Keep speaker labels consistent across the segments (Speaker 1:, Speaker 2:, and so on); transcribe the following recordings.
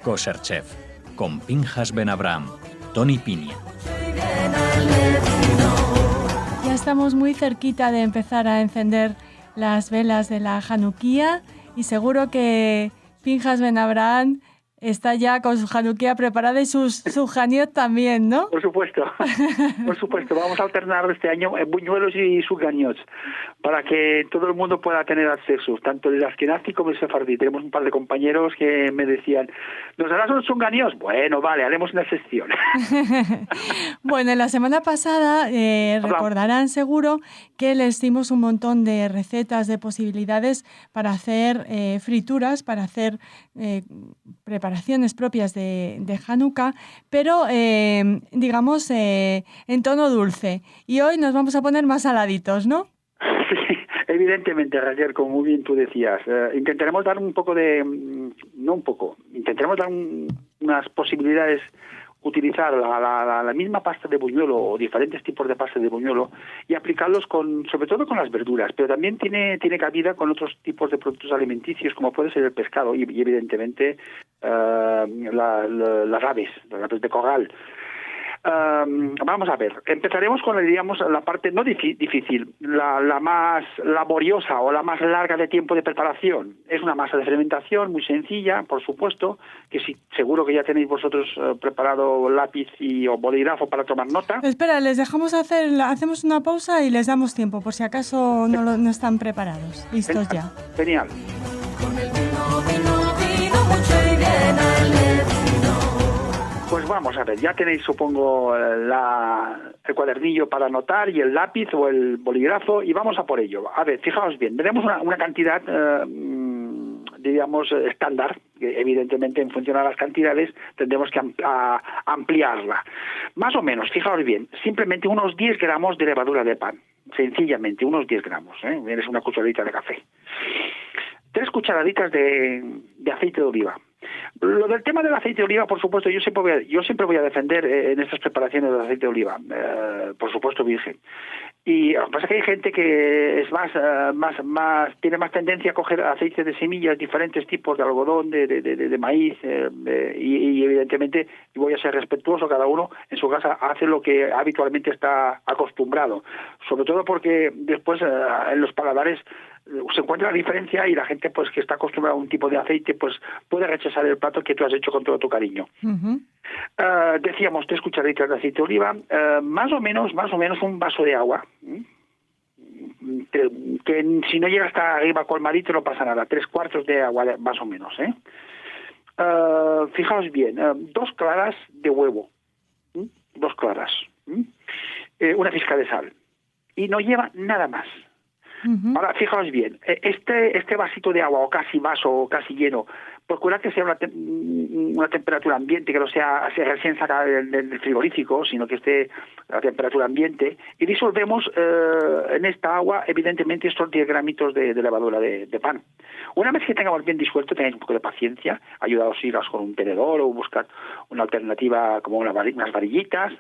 Speaker 1: Kosher Chef, con Pinchas Ben Abraham, Tony Piña.
Speaker 2: Ya estamos muy cerquita de empezar a encender las velas de la Hanukkía y seguro que Pinchas Ben Abraham está ya con su Hanukkía preparada y su Haniot también, ¿no?
Speaker 3: Por supuesto, vamos a alternar este año buñuelos y suganiots para que todo el mundo pueda tener acceso, tanto el askenazi como el sefardí. Tenemos un par de compañeros que me decían, ¿nos harás unos suganiots? Bueno, vale, haremos una excepción.
Speaker 2: Bueno, la semana pasada recordarán seguro que les dimos un montón de recetas, de posibilidades para hacer frituras, para hacer preparaciones propias de Hanukkah, pero digamos en tono dulce. Y hoy nos vamos a poner más saladitos, ¿no?
Speaker 3: Sí, evidentemente, Raquel, como muy bien tú decías. Intentaremos dar intentaremos dar unas posibilidades, utilizar la misma pasta de buñuelo o diferentes tipos de pasta de buñuelo y aplicarlos sobre todo con las verduras, pero también tiene cabida con otros tipos de productos alimenticios como puede ser el pescado y evidentemente las aves de corral. Vamos a ver, empezaremos con la parte no difícil, la más laboriosa o la más larga de tiempo de preparación. Es una masa de fermentación muy sencilla, por supuesto, que seguro que ya tenéis vosotros preparado lápiz o bolígrafo para tomar nota.
Speaker 2: Espera, les dejamos hacemos una pausa y les damos tiempo, por si acaso no están preparados. Listos ya.
Speaker 3: Genial. Pues vamos a ver, ya tenéis, supongo, el cuadernillo para anotar y el lápiz o el bolígrafo y vamos a por ello. A ver, fijaos bien, tenemos una cantidad, digamos, estándar, que evidentemente en función a las cantidades tendremos que ampliarla. Más o menos, fijaos bien, simplemente unos 10 gramos de levadura de pan, sencillamente, unos 10 gramos, es una cucharadita de café. 3 cucharaditas de aceite de oliva. Lo del tema del aceite de oliva, por supuesto, yo siempre voy a defender en estas preparaciones del aceite de oliva, por supuesto virgen. Y lo que pasa es que hay gente que es tiene más tendencia a coger aceite de semillas, diferentes tipos de algodón, de maíz, y evidentemente voy a ser respetuoso, cada uno en su casa hace lo que habitualmente está acostumbrado, sobre todo porque después en los paladares se encuentra la diferencia y la gente pues que está acostumbrada a un tipo de aceite pues puede rechazar el plato que tú has hecho con todo tu cariño. Uh-huh. Decíamos 3 cucharaditas de aceite de oliva, más o menos un vaso de agua, que si no llega hasta arriba colmadito no pasa nada, 3/4 de agua más o menos. Fijaos bien, 2 claras de huevo, 2 claras, una pizca de sal y no lleva nada más. Uh-huh. Ahora, fijaos bien, este vasito de agua, o casi vaso, o casi lleno, procura que sea una temperatura ambiente, que no sea recién sacada del frigorífico, sino que esté a temperatura ambiente, y disolvemos en esta agua, evidentemente, estos 10 gramitos de levadura de pan. Una vez que tengamos bien disuelto, tengáis un poco de paciencia, ayudaos a iros con un tenedor o buscar una alternativa como unas varillitas,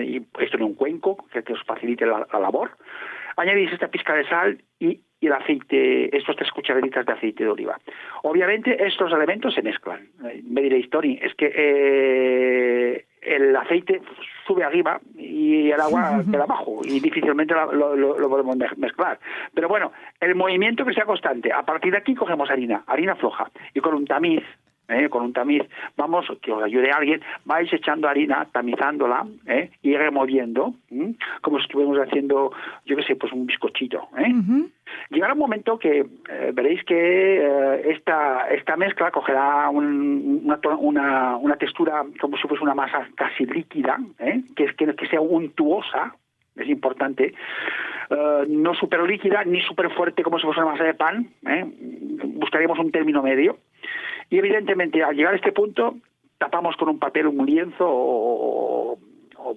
Speaker 3: y esto en un cuenco, que os facilite la labor. Añadís esta pizca de sal y el aceite, estos 3 cucharaditas de aceite de oliva. Obviamente estos elementos se mezclan. Me diréis, Tony, es que el aceite sube arriba y el agua queda abajo y difícilmente lo podemos mezclar. Pero bueno, el movimiento que sea constante. A partir de aquí cogemos harina floja y con un tamiz, vamos, que os ayude alguien, vais echando harina, tamizándola, y removiendo, como si estuviéramos haciendo, yo qué sé, pues un bizcochito. Uh-huh. Llegará un momento que veréis que esta mezcla cogerá una textura como si fuese una masa casi líquida, que sea untuosa. Es importante, no súper líquida ni súper fuerte como si fuese una masa de pan, buscaríamos un término medio y evidentemente al llegar a este punto tapamos con un papel, un lienzo o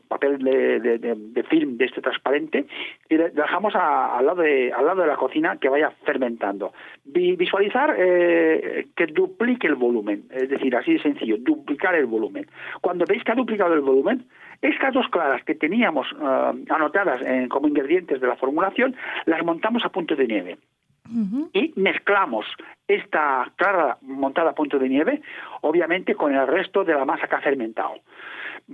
Speaker 3: papel de film de este transparente y dejamos al lado de la cocina que vaya fermentando. Visualizar que duplique el volumen, es decir, así de sencillo, duplicar el volumen. Cuando veis que ha duplicado el volumen, estas 2 claras que teníamos anotadas como ingredientes de la formulación, las montamos a punto de nieve. y mezclamos esta clara montada a punto de nieve, obviamente, con el resto de la masa que ha fermentado.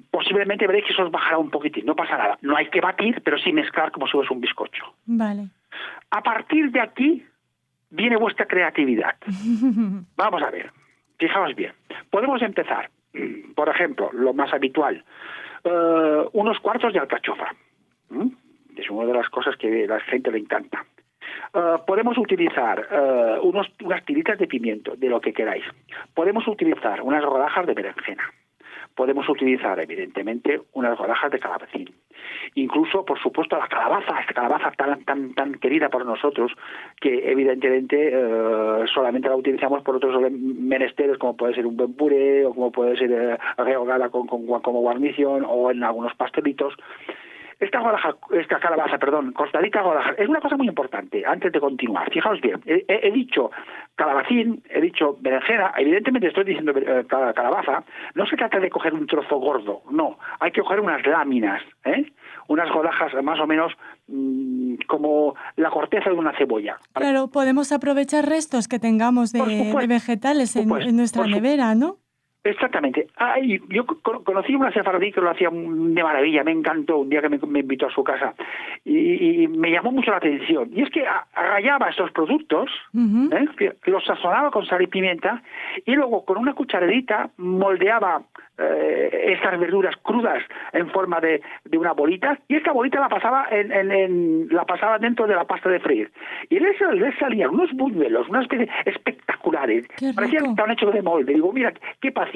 Speaker 3: Posiblemente veréis que eso os bajará un poquitín, no pasa nada. No hay que batir, pero sí mezclar como si fuese un bizcocho.
Speaker 2: Vale.
Speaker 3: A partir de aquí viene vuestra creatividad. Vamos a ver, fijaos bien. Podemos empezar, por ejemplo, lo más habitual, unos cuartos de alcachofa. Es una de las cosas que a la gente le encanta. Podemos utilizar unas tiritas de pimiento, de lo que queráis. Podemos utilizar unas rodajas de berenjena. Podemos utilizar, evidentemente, unas rodajas de calabacín. Incluso, por supuesto, la calabaza, esta calabaza tan querida por nosotros, que evidentemente solamente la utilizamos por otros menesteres, como puede ser un buen puré, o como puede ser rehogada como guarnición, o en algunos pastelitos. Esta calabaza, cortadita rodajas, es una cosa muy importante, antes de continuar. Fijaos bien, he dicho calabacín, he dicho berenjena, evidentemente estoy diciendo calabaza. No se trata de coger un trozo gordo, no, hay que coger unas láminas, unas rodajas más o menos como la corteza de una cebolla.
Speaker 2: Claro, podemos aprovechar restos que tengamos de vegetales en nuestra nevera, ¿no?
Speaker 3: Exactamente. Yo conocí una sefardí que lo hacía de maravilla, me encantó un día que me invitó a su casa y me llamó mucho la atención. Y es que rallaba estos productos, los sazonaba con sal y pimienta y luego con una cucharadita moldeaba estas verduras crudas en forma de una bolita, y esta bolita la pasaba la pasaba dentro de la pasta de freír y les salían unos buñuelos, una especie espectaculares, parecían que estaban hechos de molde. Digo, mira, qué paciencia.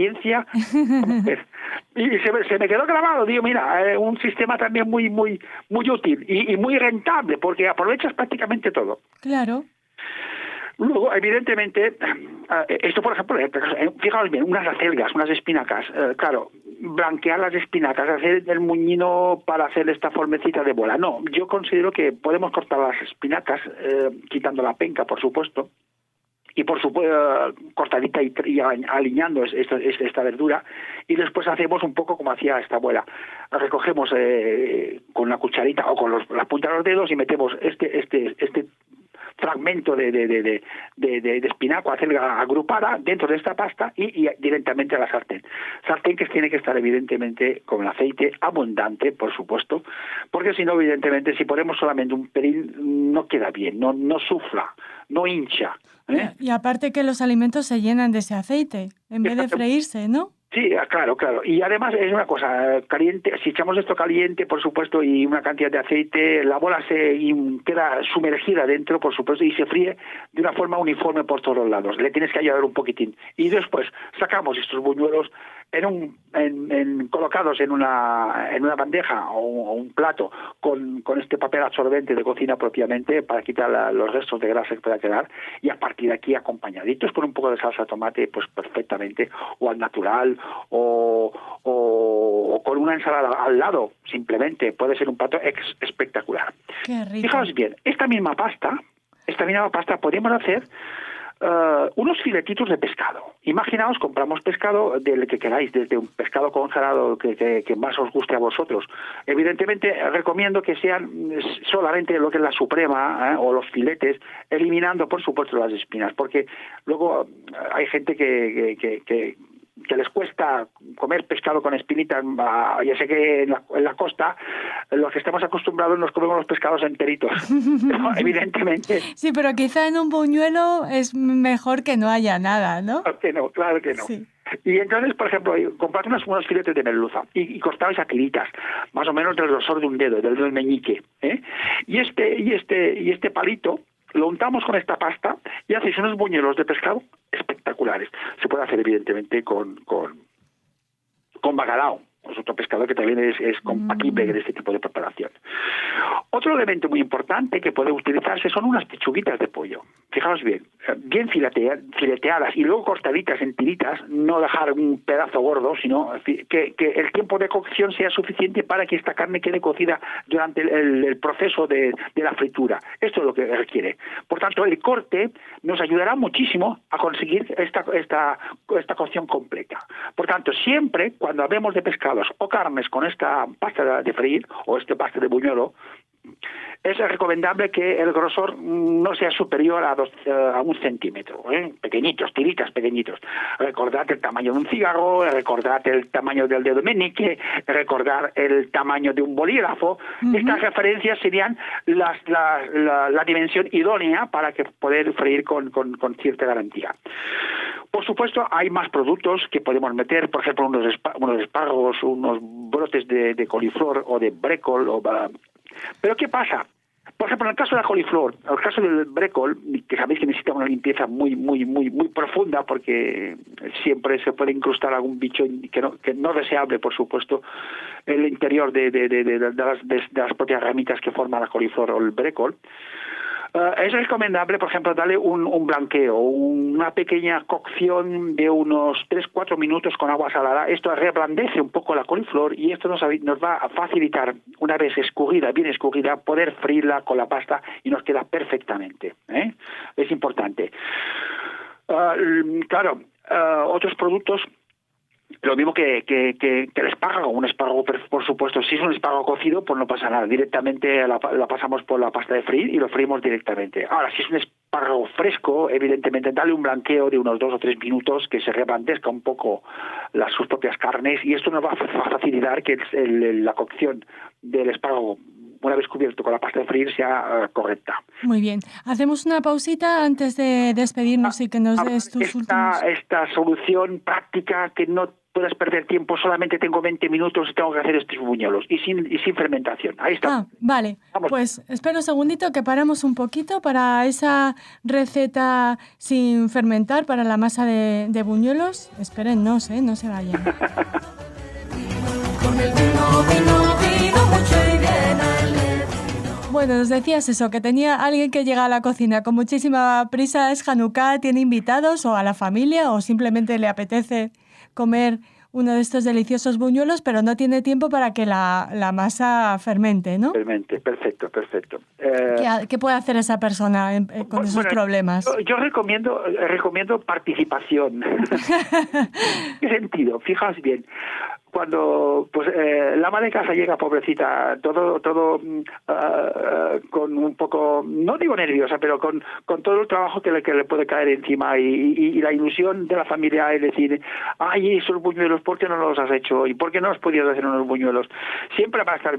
Speaker 3: Y se me quedó grabado. Digo, mira, un sistema también muy útil y muy rentable, porque aprovechas prácticamente todo.
Speaker 2: Claro.
Speaker 3: Luego, evidentemente, esto, por ejemplo, fijaos bien, unas acelgas, unas espinacas, claro, blanquear las espinacas, hacer el muñino para hacer esta formecita de bola. No, yo considero que podemos cortar las espinacas, quitando la penca, por supuesto, y por supuesto cortadita y aliñando esta verdura, y después hacemos un poco como hacía esta abuela. Recogemos con la cucharita o con la punta de los dedos y metemos este fragmento de espinaco, acelga agrupada dentro de esta pasta y directamente a la sartén. Sartén que tiene que estar evidentemente con el aceite abundante, por supuesto, porque si no, evidentemente, si ponemos solamente un pelín, no queda bien, no sufla, no hincha.
Speaker 2: Y aparte que los alimentos se llenan de ese aceite, en vez de freírse, ¿no?
Speaker 3: Sí, claro. Y además es una cosa caliente. Si echamos esto caliente, por supuesto, y una cantidad de aceite, la bola queda sumergida dentro, por supuesto, y se fríe de una forma uniforme por todos los lados. Le tienes que ayudar un poquitín. Y después sacamos estos buñuelos colocados en una bandeja o un plato con este papel absorbente de cocina propiamente para quitar los restos de grasa que pueda quedar, y a partir de aquí acompañaditos con un poco de salsa de tomate, pues perfectamente, o al natural o con una ensalada al lado, simplemente puede ser un plato espectacular.
Speaker 2: Qué rico.
Speaker 3: Fijaos bien, esta misma pasta podemos hacer unos filetitos de pescado. Imaginaos, compramos pescado del que queráis, desde un pescado congelado que más os guste a vosotros. Evidentemente recomiendo que sean solamente lo que es la suprema, o los filetes, eliminando por supuesto las espinas, porque luego hay gente que les cuesta comer pescado con espinitas. Ya sé que en la costa los que estamos acostumbrados nos comemos los pescados enteritos. Pero, evidentemente.
Speaker 2: Sí, pero quizá en un buñuelo es mejor que no haya nada, ¿no?
Speaker 3: Claro que no. Sí. Y entonces, por ejemplo, comprad unos filetes de merluza y cortabais a tiritas, más o menos del grosor de un dedo, del dedo del meñique, y este palito lo untamos con esta pasta y hacéis unos buñuelos de pescado espectaculares. Se puede hacer evidentemente con bacalao, es otro pescado que también es compatible en este tipo de preparación. Otro elemento muy importante que puede utilizarse son unas pechuguitas de pollo. Fijaos bien fileteadas y luego cortaditas en tiritas, no dejar un pedazo gordo, sino que el tiempo de cocción sea suficiente para que esta carne quede cocida durante el proceso de la fritura. Esto es lo que requiere. Por tanto, el corte nos ayudará muchísimo a conseguir esta cocción completa. Por tanto, siempre cuando hablemos de pescados o carnes con esta pasta de freír o pasta de buñuelo, es recomendable que el grosor no sea superior a 1 centímetro, pequeñitos, tiritas pequeñitos. Recordad el tamaño de un cigarro, recordad el tamaño del dedo meñique, recordar el tamaño de un bolígrafo. Estas referencias serían la dimensión idónea para que poder freír con cierta garantía. Por supuesto, hay más productos que podemos meter, por ejemplo, unos espárragos, unos brotes de coliflor o de brécol. Pero ¿qué pasa? Por ejemplo, en el caso de la coliflor, en el caso del brécol, que sabéis que necesita una limpieza muy profunda, porque siempre se puede incrustar algún bicho que no deseable, por supuesto, en el interior de las propias ramitas que forman la coliflor o el brécol. Es recomendable, por ejemplo, darle un blanqueo, una pequeña cocción de unos 3-4 minutos con agua salada. Esto reblandece un poco la coliflor y esto nos va a facilitar, una vez bien escurrida, poder freírla con la pasta y nos queda perfectamente. Es importante. Claro, otros productos, lo mismo que el espárrago. Un espárrago, por supuesto, si es un espárrago cocido, pues no pasa nada. Directamente la pasamos por la pasta de freír y lo freímos directamente. Ahora, si es un espárrago fresco, evidentemente, dale un blanqueo de unos 2 o 3 minutos, que se reblandezca un poco sus propias carnes, y esto nos va a facilitar que la cocción del espárrago, una vez cubierto con la pasta de freír, sea correcta.
Speaker 2: Muy bien. Hacemos una pausita antes de despedirnos y que nos des tus últimos...
Speaker 3: Esta solución práctica, que no puedas perder tiempo, solamente tengo 20 minutos y tengo que hacer estos buñuelos, y sin fermentación. Ahí está.
Speaker 2: Vale.
Speaker 3: Vamos.
Speaker 2: Pues espera un segundito que paramos un poquito para esa receta sin fermentar para la masa de buñuelos. Espérennos, no se vayan.
Speaker 4: Con el vino mucho y bien alegre.
Speaker 2: Bueno, nos decías eso, que tenía alguien que llega a la cocina con muchísima prisa. ¿Es Hanukkah? ¿Tiene invitados o a la familia? ¿O simplemente le apetece comer uno de estos deliciosos buñuelos, pero no tiene tiempo para que la masa fermente, ¿no?
Speaker 3: Fermente, perfecto.
Speaker 2: ¿Qué puede hacer esa persona con esos problemas?
Speaker 3: Yo recomiendo participación. ¿Qué sentido? Fijaos bien. Cuando la ama de casa llega, pobrecita, todo con un poco, no digo nerviosa, pero con todo el trabajo que le puede caer encima, y la ilusión de la familia es decir, ay, esos buñuelos, ¿por qué no los has hecho? ¿Y por qué no has podido hacer unos buñuelos? Siempre van a estar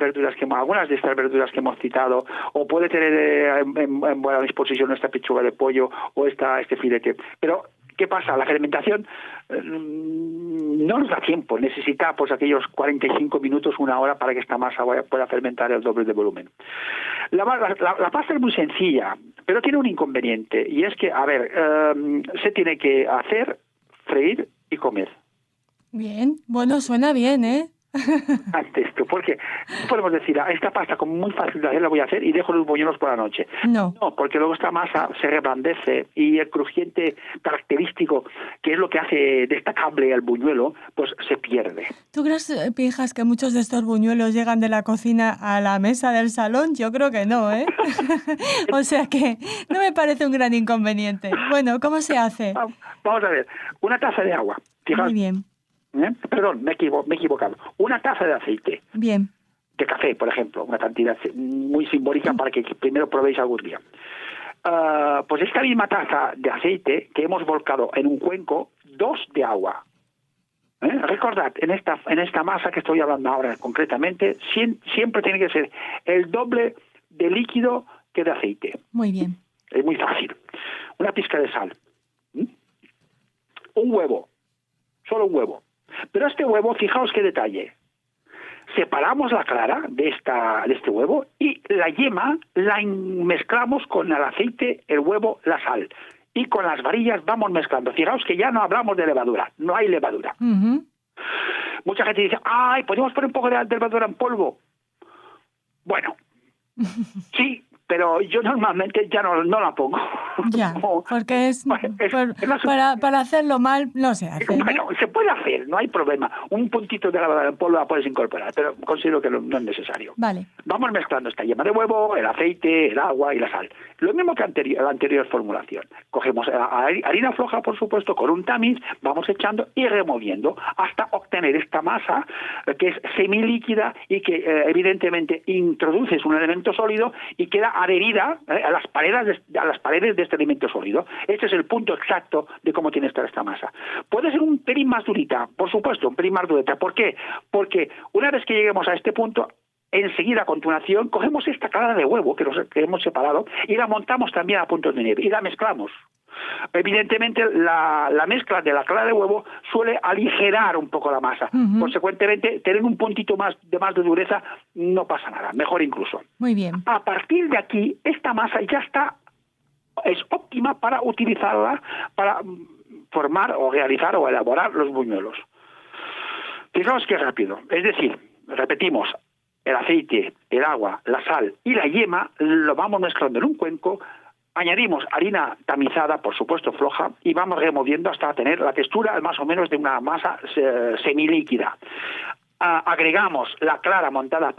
Speaker 3: algunas de estas verduras que hemos citado, o puede tener en buena disposición esta pechuga de pollo o este filete. Pero ¿qué pasa? La fermentación no nos da tiempo, necesita pues aquellos 45 minutos, 1 hora para que esta masa pueda fermentar el doble de volumen. La pasta es muy sencilla, pero tiene un inconveniente, y es que, se tiene que hacer, freír y comer.
Speaker 2: Bien, bueno, suena bien,
Speaker 3: Ante esto, porque podemos decir, esta pasta como muy fácil de hacer, la voy a hacer y dejo los buñuelos por la noche.
Speaker 2: No,
Speaker 3: porque luego esta masa se reblandece y el crujiente característico, que es lo que hace destacable al buñuelo, pues se pierde.
Speaker 2: ¿Tú crees, Pinjas, que muchos de estos buñuelos llegan de la cocina a la mesa del salón? Yo creo que no, O sea que no me parece un gran inconveniente. Bueno, ¿cómo se hace?
Speaker 3: Vamos a ver, una taza de agua.
Speaker 2: Muy bien.
Speaker 3: Perdón, me he equivocado. Una taza de aceite.
Speaker 2: Bien.
Speaker 3: De café, por ejemplo, una cantidad muy simbólica para que primero probéis algún día. Pues esta misma taza de aceite que hemos volcado en un cuenco, 2 de agua. Recordad, en esta masa que estoy hablando ahora concretamente, siempre tiene que ser el doble de líquido que de aceite.
Speaker 2: Muy bien.
Speaker 3: Es muy fácil. Una pizca de sal. Un huevo. Solo un huevo. Pero este huevo, fijaos qué detalle. Separamos la clara de este huevo y la yema la mezclamos con el aceite, el huevo, la sal. Y con las varillas vamos mezclando. Fijaos que ya no hablamos de levadura. No hay levadura.
Speaker 2: Uh-huh.
Speaker 3: Mucha gente dice, ay, ¿podemos poner un poco de levadura en polvo? Bueno, sí, pero yo normalmente ya no la pongo.
Speaker 2: Ya, porque para hacerlo mal no se hace, ¿no?
Speaker 3: Bueno, se puede hacer, no hay problema. Un puntito de lavada en polvo la puedes incorporar, pero considero que no es necesario.
Speaker 2: Vale.
Speaker 3: Vamos mezclando esta yema de huevo, el aceite, el agua y la sal. Lo mismo que la anterior formulación. Cogemos harina floja, por supuesto, con un tamiz, vamos echando y removiendo hasta obtener esta masa que es semilíquida y que evidentemente introduces un elemento sólido y queda adherida a las paredes de este elemento sólido. Este es el punto exacto de cómo tiene que estar esta masa. Puede ser un pelín más durita, por supuesto, un pelín más durita. ¿Por qué? Porque una vez que lleguemos a este punto, enseguida, a continuación, cogemos esta clara de huevo que hemos separado y la montamos también a puntos de nieve y la mezclamos. Evidentemente, la mezcla de la clara de huevo suele aligerar un poco la masa. Consecuentemente, tener un puntito más de dureza no pasa nada, mejor incluso.
Speaker 2: Muy bien.
Speaker 3: A partir de aquí, esta masa ya es óptima para utilizarla para formar o realizar o elaborar los buñuelos. Fijaos qué rápido. Es decir, repetimos, el aceite, el agua, la sal y la yema lo vamos mezclando en un cuenco. Añadimos harina tamizada, por supuesto floja, y vamos removiendo hasta tener la textura más o menos de una masa semilíquida. Agregamos la clara montada a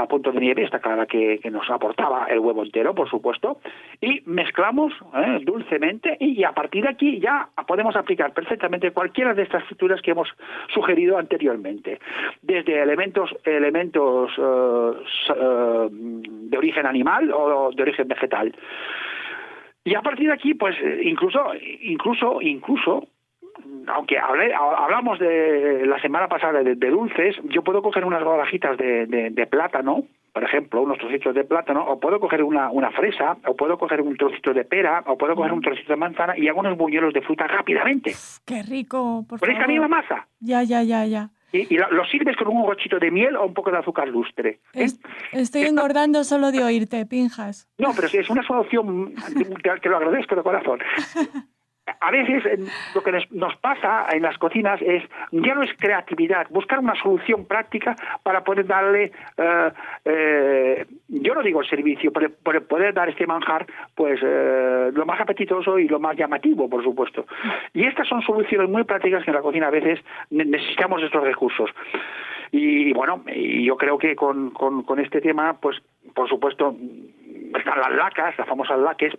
Speaker 3: punto de nieve, esta clara que nos aportaba el huevo entero, por supuesto, y mezclamos dulcemente, y a partir de aquí ya podemos aplicar perfectamente cualquiera de estas frituras que hemos sugerido anteriormente, desde elementos de origen animal o de origen vegetal. Y a partir de aquí, pues incluso, aunque hablamos de la semana pasada de dulces, yo puedo coger unas rodajitas de plátano, por ejemplo, unos trocitos de plátano, o puedo coger una fresa, o puedo coger un trocito de pera, o puedo coger un trocito de manzana y hago unos buñuelos de fruta rápidamente.
Speaker 2: ¡Qué rico! Por
Speaker 3: favor. Esta misma masa.
Speaker 2: Ya.
Speaker 3: Y lo sirves con un gochito de miel o un poco de azúcar lustre.
Speaker 2: Estoy engordando solo de oírte, Pinjas.
Speaker 3: No, pero es una solución que lo agradezco de corazón. A veces lo que nos pasa en las cocinas ya no es creatividad, buscar una solución práctica para poder darle, yo no digo el servicio, pero poder dar este manjar pues lo más apetitoso y lo más llamativo, por supuesto. Y estas son soluciones muy prácticas que en la cocina a veces necesitamos estos recursos. Y bueno, yo creo que con este tema, pues por supuesto, están las famosas laques,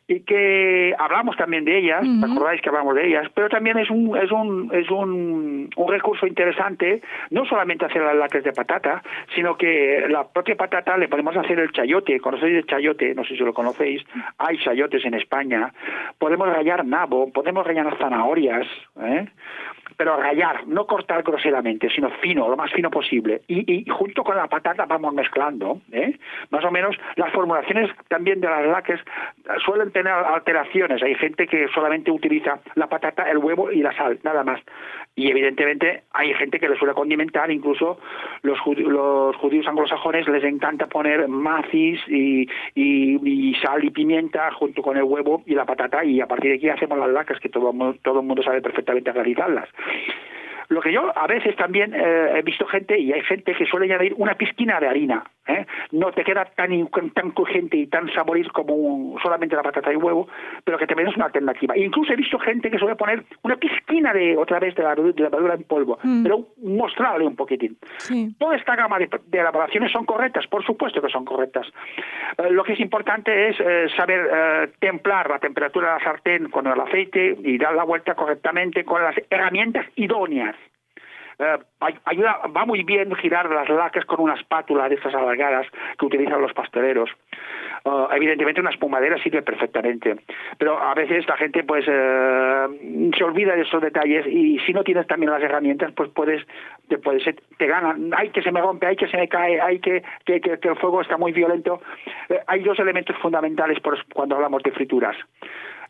Speaker 3: y que hablamos también de ellas, ¿te acordáis que hablamos de ellas? Pero también es un recurso interesante, no solamente hacer las laques de patata, sino que la propia patata le podemos hacer el chayote. ¿Conocéis el chayote? No sé si lo conocéis. Hay chayotes en España. Podemos rallar nabo, podemos rallar zanahorias, pero rallar, no cortar groseramente, sino fino, lo más fino posible. Y junto con la patata vamos mezclando, más o menos. Las formulaciones también de las laques suelen tener alteraciones. Hay gente que solamente utiliza la patata, el huevo y la sal, nada más. Y evidentemente hay gente que le suele condimentar, incluso los judíos anglosajones les encanta poner macis y sal y pimienta junto con el huevo y la patata, y a partir de aquí hacemos las laques, que todo el mundo sabe perfectamente realizarlas. Lo que yo a veces también he visto gente, y hay gente que suele añadir una pizquina de harina, no te queda tan crujiente y tan saborizo como solamente la patata y huevo, pero que también es una alternativa. Incluso he visto gente que suele poner una pizquina de la verdura en polvo, pero mostrarle un poquitín.
Speaker 2: Sí.
Speaker 3: Toda esta gama de elaboraciones son correctas, por supuesto que son correctas. Lo que es importante es saber templar la temperatura de la sartén con el aceite y dar la vuelta correctamente con las herramientas idóneas. Va muy bien girar las laques con una espátula de estas alargadas que utilizan los pasteleros. Evidentemente una espumadera sirve perfectamente, pero a veces la gente pues se olvida de esos detalles, y si no tienes también las herramientas pues te ganan. Hay que se me rompe, hay que se me cae, hay que el fuego está muy violento. Hay dos elementos fundamentales cuando hablamos de frituras.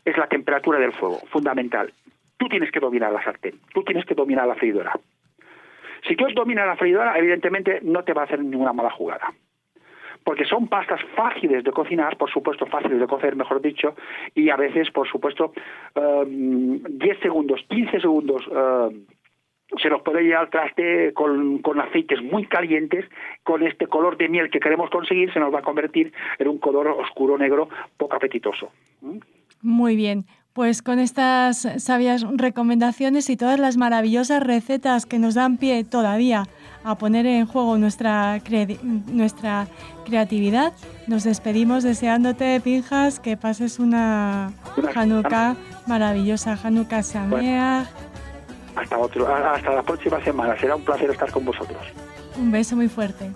Speaker 3: Es la temperatura del fuego, fundamental. Tú tienes que dominar la sartén, tú tienes que dominar la freidora. Si tú dominas la freidora, evidentemente no te va a hacer ninguna mala jugada. Porque son pastas fáciles de cocinar, por supuesto fáciles de cocer, mejor dicho, y a veces, por supuesto, 10 segundos, 15 segundos se nos puede ir al traste con aceites muy calientes, con este color de miel que queremos conseguir, se nos va a convertir en un color oscuro negro poco apetitoso.
Speaker 2: Muy bien, pues con estas sabias recomendaciones y todas las maravillosas recetas que nos dan pie todavía a poner en juego nuestra creatividad, nos despedimos deseándote, Pinchas, que pases una Hanukkah maravillosa, Hanukkah Sameach.
Speaker 3: Hasta la próxima semana, será un placer estar con vosotros.
Speaker 2: Un beso muy fuerte.